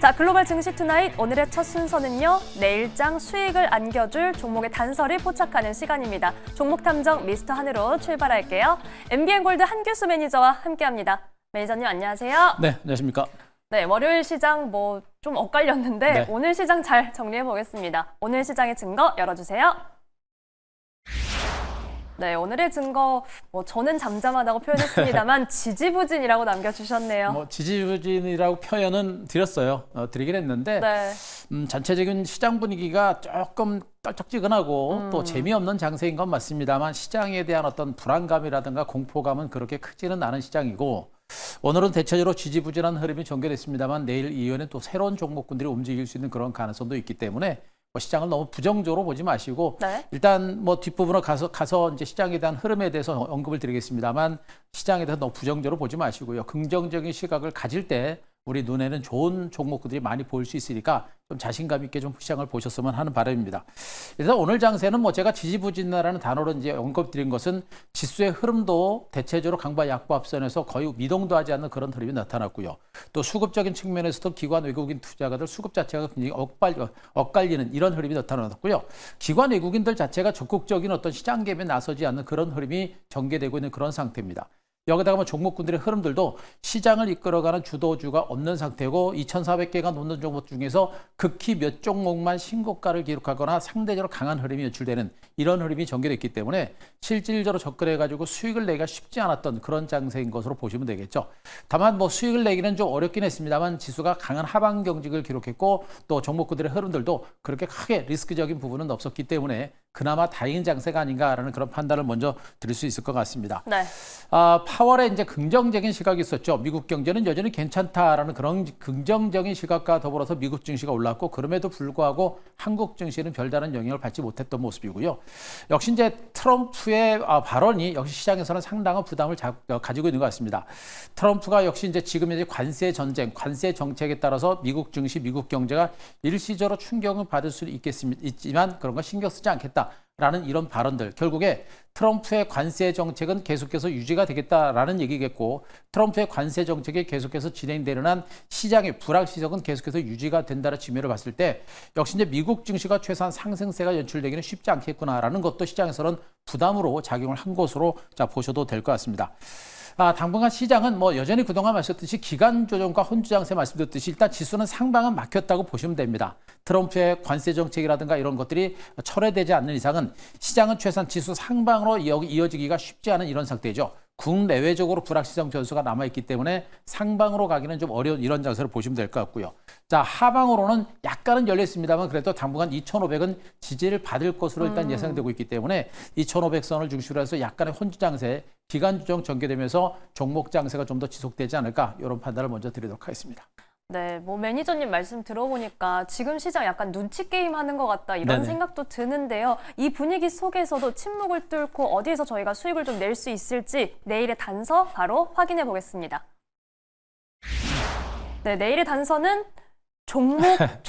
자, 글로벌 증시 투나잇 오늘의 첫 순서는요. 내일장 수익을 안겨줄 종목의 단서를 포착하는 시간입니다. 종목 탐정 미스터 한으로 출발할게요. MBN골드 한규수 매니저와 함께합니다. 매니저님 안녕하세요. 네, 안녕하십니까. 네, 월요일 시장 좀 엇갈렸는데 네. 오늘 시장 잘 정리해 보겠습니다. 오늘 시장의 증거 열어주세요. 네, 오늘의 증거 저는 잠잠하다고 표현했습니다만 지지부진이라고 남겨주셨네요. 지지부진이라고 표현은 드렸어요. 드리긴 했는데 네. 전체적인 시장 분위기가 조금 떨쩍지근하고 또 재미없는 장세인 건 맞습니다만 시장에 대한 어떤 불안감이라든가 공포감은 그렇게 크지는 않은 시장이고 오늘은 대체적으로 지지부진한 흐름이 전개됐습니다만 내일 이후에는 또 새로운 종목군들이 움직일 수 있는 그런 가능성도 있기 때문에 시장을 너무 부정적으로 보지 마시고 네. 일단 뒷부분으로 가서 이제 시장에 대한 흐름에 대해서 언급을 드리겠습니다만 시장에 대해서 너무 부정적으로 보지 마시고요. 긍정적인 시각을 가질 때 우리 눈에는 좋은 종목들이 많이 보일 수 있으니까 좀 자신감 있게 좀 시장을 보셨으면 하는 바람입니다. 그래서 오늘 장세는 제가 지지부진이라는 단어로 이제 언급드린 것은 지수의 흐름도 대체적으로 강보 약보 합선에서 거의 미동도 하지 않는 그런 흐름이 나타났고요. 또 수급적인 측면에서도 기관 외국인 투자가들 수급 자체가 굉장히 엇갈리는 이런 흐름이 나타났고요. 기관 외국인들 자체가 적극적인 어떤 시장 개입에 나서지 않는 그런 흐름이 전개되고 있는 그런 상태입니다. 여기다가 종목군들의 흐름들도 시장을 이끌어가는 주도주가 없는 상태고 2,400개가 넘는 종목 중에서 극히 몇 종목만 신고가를 기록하거나 상대적으로 강한 흐름이 연출되는 이런 흐름이 전개됐기 때문에 실질적으로 접근해가지고 수익을 내기가 쉽지 않았던 그런 장세인 것으로 보시면 되겠죠. 다만 수익을 내기는 좀 어렵긴 했습니다만 지수가 강한 하방 경직을 기록했고 또 종목군들의 흐름들도 그렇게 크게 리스크적인 부분은 없었기 때문에 그나마 다행인 장세가 아닌가라는 그런 판단을 먼저 드릴 수 있을 것 같습니다. 네. 8월에 이제 긍정적인 시각이 있었죠. 미국 경제는 여전히 괜찮다라는 그런 긍정적인 시각과 더불어서 미국 증시가 올랐고 그럼에도 불구하고 한국 증시는 별다른 영향을 받지 못했던 모습이고요. 역시 이제 트럼프의 발언이 역시 시장에서는 상당한 부담을 가지고 있는 것 같습니다. 트럼프가 역시 이제 지금 이제 관세 전쟁, 관세 정책에 따라서 미국 증시, 미국 경제가 일시적으로 충격을 받을 수 있지만 그런 거 신경 쓰지 않겠다라는 이런 발언들 결국에 트럼프의 관세 정책은 계속해서 유지가 되겠다라는 얘기겠고 트럼프의 관세 정책이 계속해서 진행되는 한 시장의 불확실성은 계속해서 유지가 된다는 측면을 봤을 때 역시 이제 미국 증시가 최소한 상승세가 연출되기는 쉽지 않겠구나라는 것도 시장에서는 부담으로 작용을 한 것으로 보셔도 될 것 같습니다. 당분간 시장은 여전히 그동안 말씀드렸듯이 기간 조정과 혼주 장세 말씀드렸듯이 일단 지수는 상방은 막혔다고 보시면 됩니다. 트럼프의 관세 정책이라든가 이런 것들이 철회되지 않는 이상은 시장은 최소한 지수 상방으로 이어지기가 쉽지 않은 이런 상태죠. 국내외적으로 불확실성 변수가 남아있기 때문에 상방으로 가기는 좀 어려운 이런 장세를 보시면 될 것 같고요. 자, 하방으로는 약간은 열렸습니다만 그래도 당분간 2,500은 지지를 받을 것으로 일단 예상되고 있기 때문에 2,500선을 중심으로 해서 약간의 혼주 장세, 기간 조정 전개되면서 종목 장세가 좀 더 지속되지 않을까 이런 판단을 먼저 드리도록 하겠습니다. 네, 매니저님 말씀 들어보니까 지금 시장 약간 눈치 게임 하는 것 같다 이런 네네. 생각도 드는데요. 이 분위기 속에서도 침묵을 뚫고 어디에서 저희가 수익을 좀 낼 수 있을지 내일의 단서 바로 확인해 보겠습니다. 네, 내일의 단서는 종목입니다.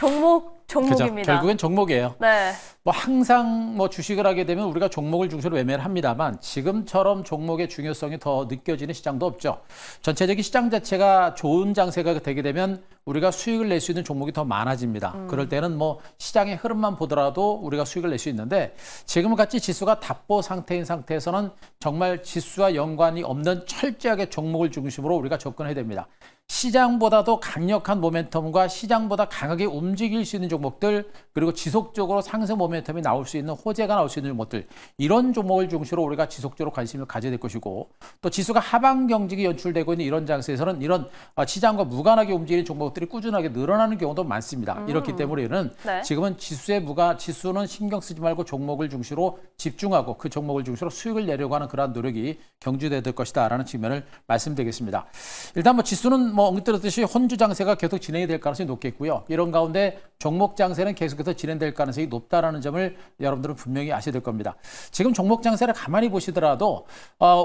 그죠? 결국엔 종목이에요. 네. 항상 주식을 하게 되면 우리가 종목을 중심으로 매매를 합니다만 지금처럼 종목의 중요성이 더 느껴지는 시장도 없죠. 전체적인 시장 자체가 좋은 장세가 되게 되면 우리가 수익을 낼 수 있는 종목이 더 많아집니다. 그럴 때는 시장의 흐름만 보더라도 우리가 수익을 낼 수 있는데 지금 같이 지수가 답보 상태인 상태에서는 정말 지수와 연관이 없는 철저하게 종목을 중심으로 우리가 접근해야 됩니다. 시장보다도 강력한 모멘텀과 시장보다 강하게 움직일 수 있는 종목들 그리고 지속적으로 상승 모멘텀이 나올 수 있는 호재가 나올 수 있는 종목들 이런 종목을 중심으로 우리가 지속적으로 관심을 가져야 될 것이고 또 지수가 하방 경직이 연출되고 있는 이런 장세에서는 이런 시장과 무관하게 움직이는 종목들이 꾸준하게 늘어나는 경우도 많습니다. 이렇기 때문에는 네. 지금은 지수는 신경 쓰지 말고 종목을 중심으로 집중하고 그 종목을 중심으로 수익을 내려고 하는 그러한 노력이 경주돼야 될 것이다라는 측면을 말씀드리겠습니다. 일단 지수는 언급드렸듯이 혼주 장세가 계속 진행이 될 가능성이 높겠고요. 이런 가운데 종목 장세는 계속해서 진행될 가능성이 높다라는 점을 여러분들은 분명히 아셔야 될 겁니다. 지금 종목 장세를 가만히 보시더라도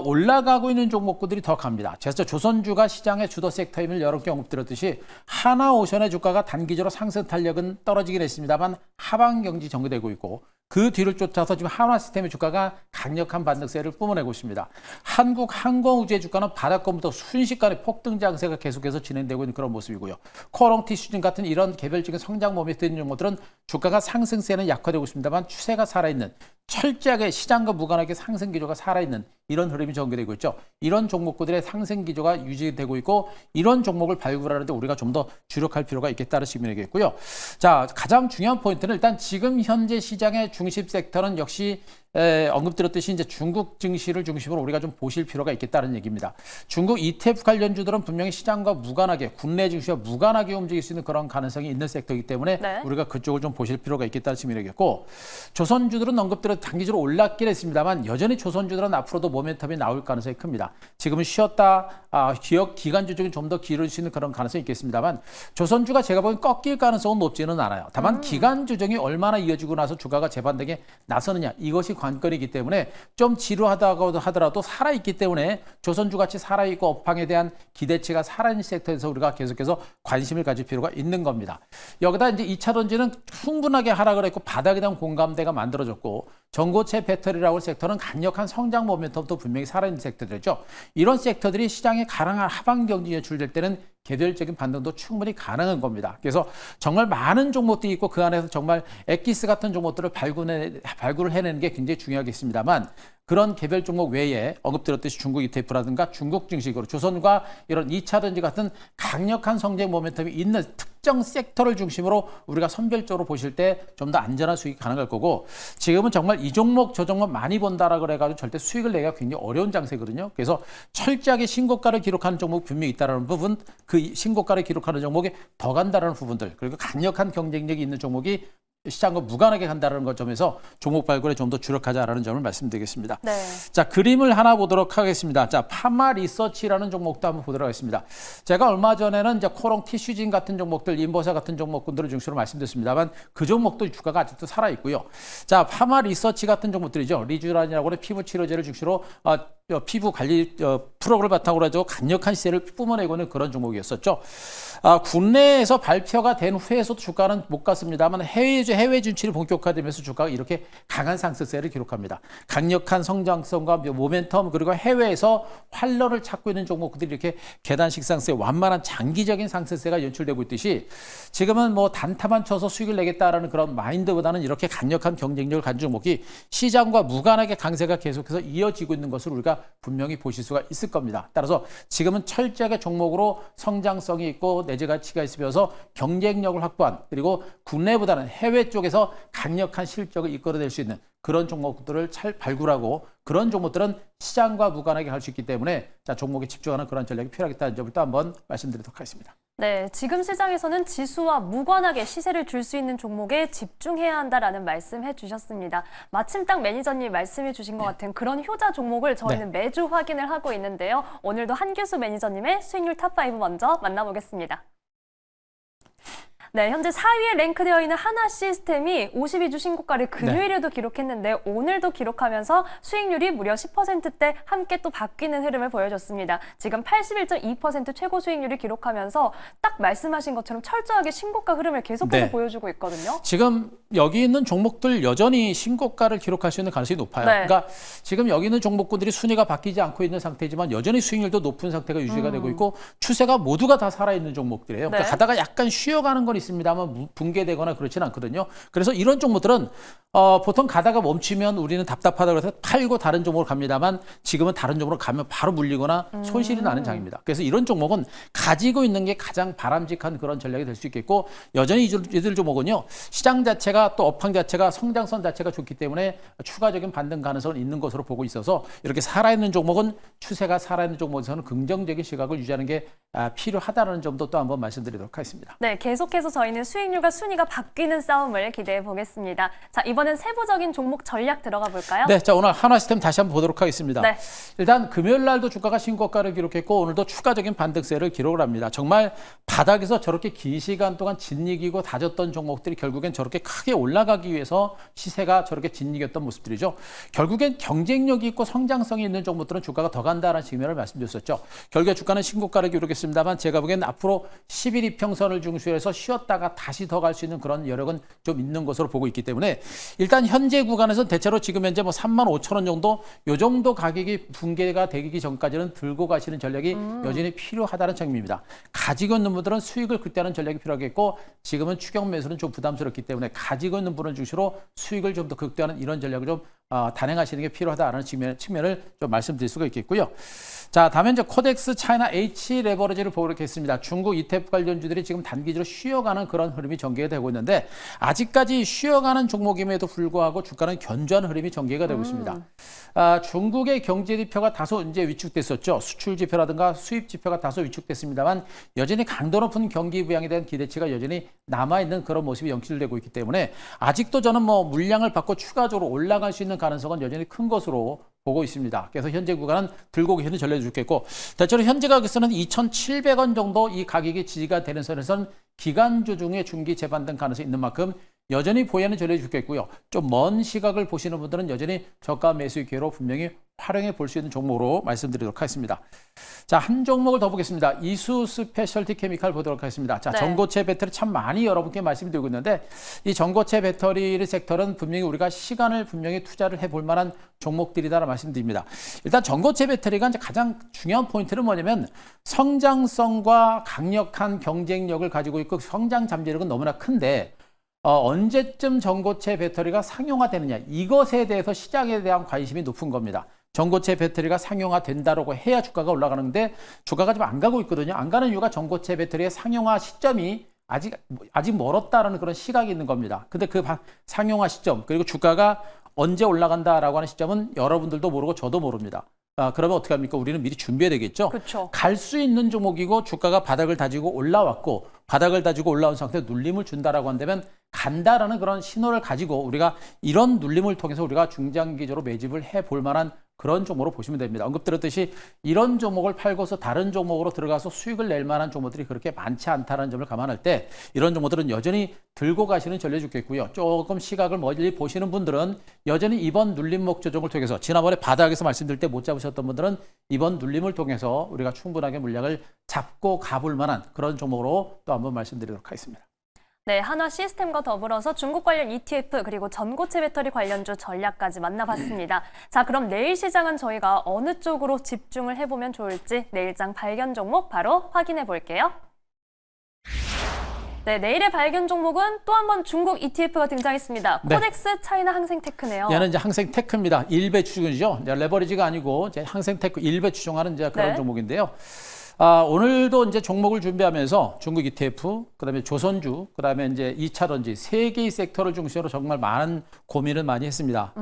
올라가고 있는 종목들이 더 갑니다. 제가 조선주가 시장의 주도 섹터임을 여러 개 언급드렸듯이 하나오션의 주가가 단기적으로 상승 탄력은 떨어지긴 했습니다만 하방 경지 전개되고 있고 그 뒤를 쫓아서 지금 한화시스템의 주가가 강력한 반등세를 뿜어내고 있습니다. 한국항공우주의 주가는 바닥권부터 순식간에 폭등 장세가 계속해서 진행되고 있는 그런 모습이고요. 코롱티슈진 같은 이런 개별적인 성장 모멘트 있는 종목들은 주가가 상승세는 약화되고 있습니다만 추세가 살아있는 철저하게 시장과 무관하게 상승 기조가 살아있는 이런 흐름이 전개되고 있죠. 이런 종목들의 상승 기조가 유지되고 있고 이런 종목을 발굴하는데 우리가 좀 더 주력할 필요가 있겠다는 측면이겠고요. 자, 가장 중요한 포인트는 일단 지금 현재 시장의 중심 섹터는 역시 언급드렸듯이 이제 중국 증시를 중심으로 우리가 좀 보실 필요가 있겠다는 얘기입니다. 중국 ETF 관련주들은 분명히 시장과 무관하게 국내 증시와 무관하게 움직일 수 있는 그런 가능성이 있는 섹터이기 때문에 네. 우리가 그쪽을 좀 보실 필요가 있겠다는 측면이겠고 조선주들은 언급드렸 단기적으로 올랐긴 했습니다만 여전히 조선주들은 앞으로도 모멘텀이 나올 가능성이 큽니다. 지금은 쉬었다 기업 기관주 쪽에 좀 더 기울일 수 있는 그런 가능성이 있겠습니다만 조선주가 제가 보기엔 꺾일 가능성은 높지는 않아요. 다만 기관 조정이 얼마나 이어지고 나서 주가가 재반등에 나서느냐 이것이 관건이기 때문에 좀 지루하다고 하더라도 살아있기 때문에 조선주 같이 살아있고 업황에 대한 기대치가 살아있는 섹터에서 우리가 계속해서 관심을 가질 필요가 있는 겁니다. 여기다 이제 2차 전지는 충분하게 하락을 했고 바닥에 대한 공감대가 만들어졌고 전고체 배터리라고 하는 섹터는 강력한 성장 모멘텀도 분명히 살아있는 섹터들이죠. 이런 섹터들이 시장에 가능한 하방 경기 연출될 때는 개별적인 반등도 충분히 가능한 겁니다. 그래서 정말 많은 종목들이 있고 그 안에서 정말 엑기스 같은 종목들을 발굴을 해내는 게 굉장히 중요하겠습니다만 그런 개별 종목 외에 언급드렸듯이 중국 ETF라든가 중국 증시로 조선과 이런 2차 전지 같은 강력한 성장 모멘텀이 있는 특정 섹터를 중심으로 우리가 선별적으로 보실 때 좀 더 안전한 수익이 가능할 거고 지금은 정말 이 종목 저 종목 많이 본다라고 그래가지고 절대 수익을 내기가 굉장히 어려운 장세거든요. 그래서 철저하게 신고가를 기록하는 종목 분명히 있다는 부분 그 신고가를 기록하는 종목이 더 간다는 부분들 그리고 강력한 경쟁력이 있는 종목이 시장과 무관하게 간다는 것 점에서 종목 발굴에 좀 더 주력하자라는 점을 말씀드리겠습니다. 네. 자, 그림을 하나 보도록 하겠습니다. 자, 파마 리서치라는 종목도 한번 보도록 하겠습니다. 제가 얼마 전에는 이제 코롱 티슈진 같은 종목들, 인버사 같은 종목군들을 중심으로 말씀드렸습니다만 그 종목도 주가가 아직도 살아 있고요. 자, 파마 리서치 같은 종목들이죠. 리쥬란이라고 하는 피부 치료제를 중심으로 피부 관리 프로그램을 바탕으로 해서 강력한 시세를 뿜어내고 있는 그런 종목이었었죠. 국내에서 발표가 된 후에서도 주가는 못 갔습니다만 해외 진출이 본격화되면서 주가가 이렇게 강한 상승세를 기록합니다. 강력한 성장성과 모멘텀 그리고 해외에서 활로를 찾고 있는 종목들이 이렇게 계단식 상승세 완만한 장기적인 상승세가 연출되고 있듯이 지금은 뭐 단타만 쳐서 수익을 내겠다라는 그런 마인드보다는 이렇게 강력한 경쟁력을 가진 종목이 시장과 무관하게 강세가 계속해서 이어지고 있는 것을 우리가 분명히 보실 수가 있을 겁니다. 따라서 지금은 철저하게 종목으로 성장성이 있고 내재 가치가 있으면서 경쟁력을 확보한 그리고 국내보다는 해외 쪽에서 강력한 실적을 이끌어낼 수 있는 그런 종목들을 잘 발굴하고 그런 종목들은 시장과 무관하게 할 수 있기 때문에 자, 종목에 집중하는 그런 전략이 필요하겠다는 점을 또 한번 말씀드리도록 하겠습니다. 네, 지금 시장에서는 지수와 무관하게 시세를 줄 수 있는 종목에 집중해야 한다라는 말씀해 주셨습니다. 마침 딱 매니저님 말씀해 주신 것 같은 그런 효자 종목을 저희는 매주 확인을 하고 있는데요. 오늘도 한규수 매니저님의 수익률 탑5 먼저 만나보겠습니다. 네, 현재 4위에 랭크되어 있는 하나시스템이 52주 신고가를 금요일에도 기록했는데 오늘도 기록하면서 수익률이 무려 10%대 함께 또 바뀌는 흐름을 보여줬습니다. 지금 81.2% 최고 수익률을 기록하면서 딱 말씀하신 것처럼 철저하게 신고가 흐름을 계속해서 보여주고 있거든요. 지금 여기 있는 종목들 여전히 신고가를 기록할 수 있는 가능성이 높아요. 그러니까 지금 여기 있는 종목군들이 순위가 바뀌지 않고 있는 상태지만 여전히 수익률도 높은 상태가 유지가 되고 있고 추세가 모두가 다 살아있는 종목들이에요. 그러니까 가다가 약간 쉬어가는 건 있습니다만 붕괴되거나 그렇지는 않거든요. 그래서 이런 종목들은 보통 가다가 멈추면 우리는 답답하다고 해서 팔고 다른 종목으로 갑니다만 지금은 다른 종목으로 가면 바로 물리거나 손실이 나는 장입니다. 그래서 이런 종목은 가지고 있는 게 가장 바람직한 그런 전략이 될 수 있겠고 여전히 이들 종목은요. 시장 자체가 또 업황 자체가 성장성 자체가 좋기 때문에 추가적인 반등 가능성은 있는 것으로 보고 있어서 이렇게 살아있는 종목은 추세가 살아있는 종목에서는 긍정적인 시각을 유지하는 게 필요하다는 점도 또 한번 말씀드리도록 하겠습니다. 네, 계속해서 저희는 수익률과 순위가 바뀌는 싸움을 기대해 보겠습니다. 자, 이번엔 세부적인 종목 전략 들어가 볼까요? 네, 자 오늘 한화시스템 다시 한번 보도록 하겠습니다. 네. 일단 금요일 날도 주가가 신고가를 기록했고 오늘도 추가적인 반등세를 기록을 합니다. 정말 바닥에서 저렇게 긴 시간 동안 진이기고 다졌던 종목들이 결국엔 저렇게 크게 올라가기 위해서 시세가 저렇게 진이겼던 모습들이죠. 결국엔 경쟁력이 있고 성장성이 있는 종목들은 주가가 더 간다는 측면을 말씀드렸었죠. 결국에 주가는 신고가를 기록했습니다만 제가 보기엔 앞으로 11이평선을 중심으로 해서 쉬었다 쉬었다가 다시 더 갈 수 있는 그런 여력은 좀 있는 것으로 보고 있기 때문에 일단 현재 구간에서 대체로 지금 현재 뭐 35,000원 정도 요 정도 가격이 붕괴가 되기 전까지는 들고 가시는 전략이 여전히 필요하다는 측면입니다. 가지고 있는 분들은 수익을 극대화하는 전략이 필요하겠고 지금은 추격 매수는 좀 부담스럽기 때문에 가지고 있는 분을 중시로 수익을 좀 더 극대화하는 이런 전략을 좀 단행하시는 게 필요하다는 측면을 좀 말씀드릴 수가 있겠고요. 자, 다음에 이제 코덱스 차이나 H 레버리지를 보도록 했습니다. 중국 ETF 관련주들이 지금 단기적으로 쉬어가는 그런 흐름이 전개가 되고 있는데 아직까지 쉬어가는 종목임에도 불구하고 주가는 견조한 흐름이 전개가 되고 있습니다. 중국의 경제 지표가 다소 이제 위축됐었죠. 수출 지표라든가 수입 지표가 다소 위축됐습니다만 여전히 강도 높은 경기 부양에 대한 기대치가 여전히 남아있는 그런 모습이 연출되고 있기 때문에 아직도 저는 뭐 물량을 받고 추가적으로 올라갈 수 있는 가능성은 여전히 큰 것으로 보고 있습니다. 그래서 현재 구간은 들고 계시는 전략이 좋겠고 대체로 현재 가격에서는 2,700원 정도 이 가격이 지지가 되는 선에서는 기간주 중에 중기 재반 등 가능성이 있는 만큼 여전히 보이는 전략이 좋겠고요. 좀 먼 시각을 보시는 분들은 여전히 저가 매수 기회로 분명히 활용해 볼 수 있는 종목으로 말씀드리도록 하겠습니다. 자, 한 종목을 더 보겠습니다. 이수 스페셜티 케미칼 보도록 하겠습니다. 자, 네. 전고체 배터리 참 많이 여러분께 말씀드리고 있는데 이 전고체 배터리 섹터는 분명히 우리가 시간을 분명히 투자를 해볼 만한 종목들이다라는 말씀드립니다. 일단 전고체 배터리가 이제 가장 중요한 포인트는 뭐냐면 성장성과 강력한 경쟁력을 가지고 있고 성장 잠재력은 너무나 큰데 언제쯤 전고체 배터리가 상용화되느냐 이것에 대해서 시장에 대한 관심이 높은 겁니다. 전고체 배터리가 상용화된다라고 해야 주가가 올라가는데 주가가 좀 안 가고 있거든요. 안 가는 이유가 전고체 배터리의 상용화 시점이 아직 멀었다라는 그런 시각이 있는 겁니다. 근데 그 상용화 시점 그리고 주가가 언제 올라간다라고 하는 시점은 여러분들도 모르고 저도 모릅니다. 그러면 어떻게 합니까? 우리는 미리 준비해야 되겠죠. 그렇죠. 갈 수 있는 종목이고 주가가 바닥을 다지고 올라왔고 바닥을 다지고 올라온 상태에 눌림을 준다라고 한다면 간다라는 그런 신호를 가지고 우리가 이런 눌림을 통해서 우리가 중장기적으로 매집을 해볼 만한 그런 종목으로 보시면 됩니다. 언급드렸듯이 이런 종목을 팔고서 다른 종목으로 들어가서 수익을 낼 만한 종목들이 그렇게 많지 않다는 점을 감안할 때 이런 종목들은 여전히 들고 가시는 전략이 좋겠고요. 조금 시각을 멀리 보시는 분들은 여전히 이번 눌림목 조정을 통해서 지난번에 바닥에서 말씀드릴 때 못 잡으셨던 분들은 이번 눌림을 통해서 우리가 충분하게 물량을 잡고 가볼 만한 그런 종목으로 또 한번 말씀드리도록 하겠습니다. 네, 한화 시스템과 더불어서 중국 관련 ETF 그리고 전고체 배터리 관련주 전략까지 만나봤습니다. 자, 그럼 내일 시장은 저희가 어느 쪽으로 집중을 해보면 좋을지 내일장 발견 종목 바로 확인해 볼게요. 네, 내일의 발견 종목은 또 한 번 중국 ETF가 등장했습니다. 네. 코덱스 차이나 항생테크네요. 얘는 이제 항생테크입니다. 일배 추종이죠. 레버리지가 아니고 이제 항생테크 일배 추종하는 이제 그런 네. 종목인데요. 오늘도 이제 종목을 준비하면서 중국 ETF, 그다음에 조선주, 그다음에 이제 2차전지 세 개의 섹터를 중심으로 정말 많은 고민을 많이 했습니다.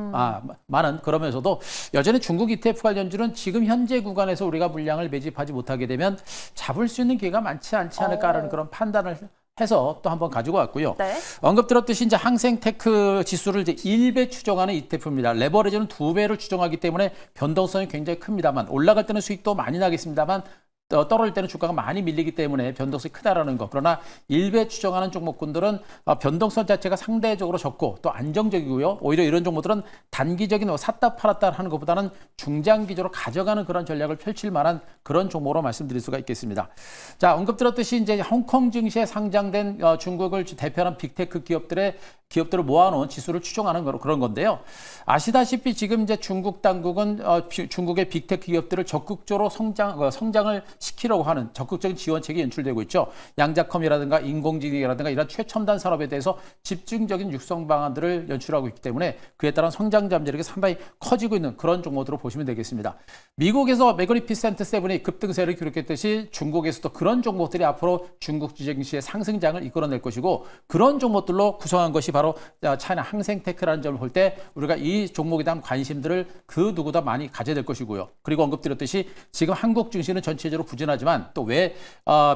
많은 그러면서도 여전히 중국 ETF 관련주는 지금 현재 구간에서 우리가 물량을 매집하지 못하게 되면 잡을 수 있는 기회가 많지 않지 않을까라는 그런 판단을 해서 또 한번 가지고 왔고요. 네. 언급 들었듯이 이제 항생테크 지수를 이제 1배 추정하는 ETF입니다. 레버리지는 2배를 추정하기 때문에 변동성이 굉장히 큽니다만 올라갈 때는 수익도 많이 나겠습니다만 떨어질 때는 주가가 많이 밀리기 때문에 변동성이 크다라는 거. 그러나 1배 추정하는 종목군들은 변동성 자체가 상대적으로 적고 또 안정적이고요. 오히려 이런 종목들은 단기적인 샀다 팔았다 하는 것보다는 중장기적으로 가져가는 그런 전략을 펼칠 만한 그런 종목으로 말씀드릴 수가 있겠습니다. 자, 언급 들었듯이 이제 홍콩 증시에 상장된 중국을 대표하는 빅테크 기업들을 모아놓은 지수를 추정하는 그런 건데요. 아시다시피 지금 이제 중국 당국은 중국의 빅테크 기업들을 적극적으로 성장을 시키려고 하는 적극적인 지원책이 연출되고 있죠. 양자컴이라든가 인공지능이라든가 이런 최첨단 산업에 대해서 집중적인 육성 방안들을 연출하고 있기 때문에 그에 따른 성장 잠재력이 상당히 커지고 있는 그런 종목으로 보시면 되겠습니다. 미국에서 매그니피센트 세븐이 급등세를 기록했듯이 중국에서도 그런 종목들이 앞으로 중국 주식시의 상승장을 이끌어낼 것이고 그런 종목들로 구성한 것이 바로 차이나 항생테크라는 점을 볼 때 우리가 이 종목에 대한 관심들을 그 누구보다 많이 가져야 될 것이고요. 그리고 언급드렸듯이 지금 한국 증시는 전체적으로 부진하지만 또 왜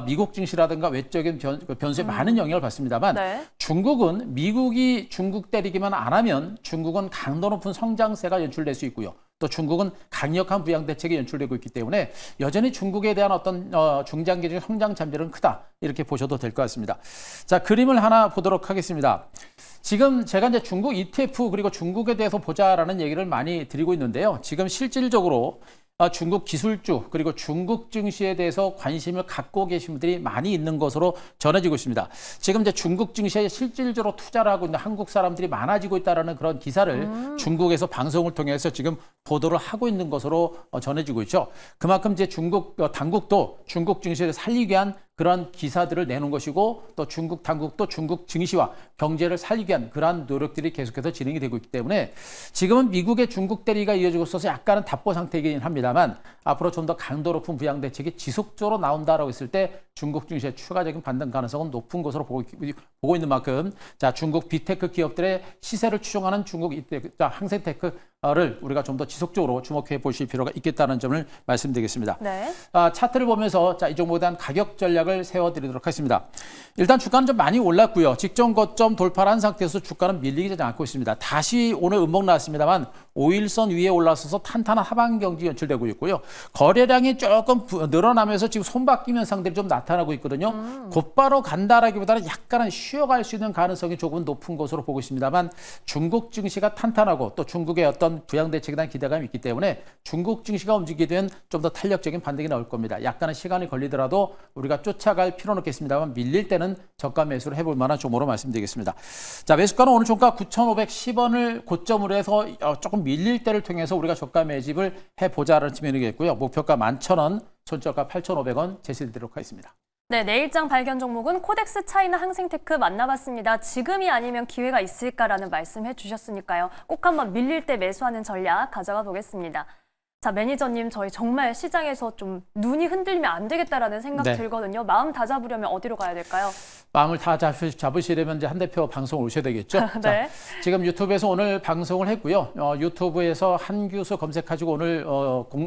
미국 증시라든가 외적인 변수에 많은 영향을 받습니다만 네. 중국은 미국이 중국 때리기만 안 하면 중국은 강도 높은 성장세가 연출될 수 있고요. 또 중국은 강력한 부양 대책이 연출되고 있기 때문에 여전히 중국에 대한 어떤 중장기적인 성장 잠재력은 크다. 이렇게 보셔도 될 것 같습니다. 자, 그림을 하나 보도록 하겠습니다. 지금 제가 이제 중국 ETF 그리고 중국에 대해서 보자라는 얘기를 많이 드리고 있는데요. 지금 실질적으로 중국 기술주 그리고 중국 증시에 대해서 관심을 갖고 계신 분들이 많이 있는 것으로 전해지고 있습니다. 지금 이제 중국 증시에 실질적으로 투자를 하고 있는 한국 사람들이 많아지고 있다는 그런 기사를 중국에서 방송을 통해서 지금 보도를 하고 있는 것으로 전해지고 있죠. 그만큼 이제 중국 당국도 중국 증시를 살리기 위한 그런 기사들을 내놓은 것이고 또 중국 당국도 중국 증시와 경제를 살리기 위한 그러한 노력들이 계속해서 진행이 되고 있기 때문에 지금은 미국의 중국 대리가 이어지고 있어서 약간은 답보 상태이긴 합니다만 앞으로 좀 더 강도 높은 부양 대책이 지속적으로 나온다라고 했을 때 중국 증시의 추가적인 반등 가능성은 높은 것으로 보고 있는 만큼 자 중국 빅테크 기업들의 시세를 추종하는 중국 항생테크를 우리가 좀 더 지속적으로 주목해 보실 필요가 있겠다는 점을 말씀드리겠습니다. 네. 차트를 보면서 이 종목에 대한 가격 전략을 세워드리도록 하겠습니다. 일단 주가는 좀 많이 올랐고요. 직전 고점 돌파한 상태에서 주가는 밀리지 않고 있습니다. 다시 오늘 음봉 나왔습니다만 5일선 위에 올라서서 탄탄한 하방 경지 연출되고 있고요. 거래량이 조금 늘어나면서 지금 손바뀜 현상들이 좀 나타나고 있거든요. 곧바로 간다라기보다는 약간은 쉬어갈 수 있는 가능성이 조금 높은 것으로 보고 있습니다만 중국 증시가 탄탄하고 또 중국의 어떤 부양 대책에 대한 기대감이 있기 때문에 중국 증시가 움직이게 되면 좀 더 탄력적인 반등이 나올 겁니다. 약간의 시간이 걸리더라도 우리가 쫓아갈 필요는 없겠습니다만 밀릴 때는 저가 매수를 해볼 만한 종목으로 말씀드리겠습니다. 자, 매수가는 오늘 종가 9,510원을 고점으로 해서 조금 밀릴 때를 통해서 우리가 저가 매집을 해보자라는 측면이겠고요. 목표가 11,000원, 손절가 8,500원 제시드리도록 하겠습니다. 네, 내일장 발견 종목은 코덱스 차이나 항생테크 만나봤습니다. 지금이 아니면 기회가 있을까라는 말씀해 주셨으니까요. 꼭 한번 밀릴 때 매수하는 전략 가져가 보겠습니다. 자, 매니저님, 저희 정말 시장에서 좀 눈이 흔들리면 안 되겠다라는 생각 들거든요. 마음 다잡으려면 어디로 가야 될까요? 마음을 다 잡으시려면 이제 한 대표 방송 오셔야 되겠죠. 네. 자, 지금 유튜브에서 오늘 방송을 했고요. 유튜브에서 한규수 검색하시고 오늘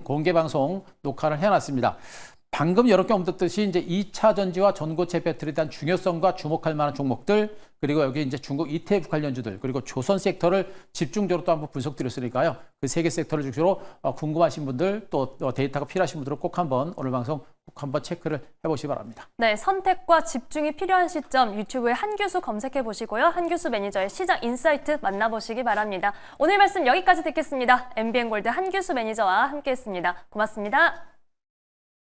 공개 방송 녹화를 해놨습니다. 방금 여러 개 언급했듯이 이제 2차 전지와 전고체 배터리에 대한 중요성과 주목할 만한 종목들 그리고 여기 이제 중국 ETF 관련주들 그리고 조선 섹터를 집중적으로 또 한번 분석드렸으니까요. 그 세 개 섹터를 중심으로 궁금하신 분들 또 데이터가 필요하신 분들은 꼭 한번 오늘 방송 꼭 한번 체크를 해보시기 바랍니다. 네, 선택과 집중이 필요한 시점 유튜브에 한규수 검색해 보시고요. 한규수 매니저의 시장 인사이트 만나보시기 바랍니다. 오늘 말씀 여기까지 듣겠습니다. MBN골드 한규수 매니저와 함께했습니다. 고맙습니다.